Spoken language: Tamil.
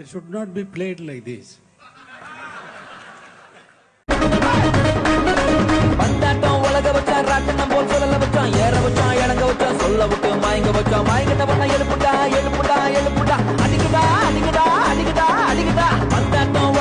It should not be played like this. பந்தாட்டம் உலக வச்சா ராட்டனம் போல் சொல்லல வச்சான் ஏற வச்சான் இறங்க வச்சான் சொல்ல விட்டு மயங்க வச்சான் மயங்கிட்ட பண்ண எழுப்புடா எழுப்புடா எழுப்புடா அடிக்குதா அடிக்குதா அடிக்குதா அடிக்குதா பந்தாட்டம்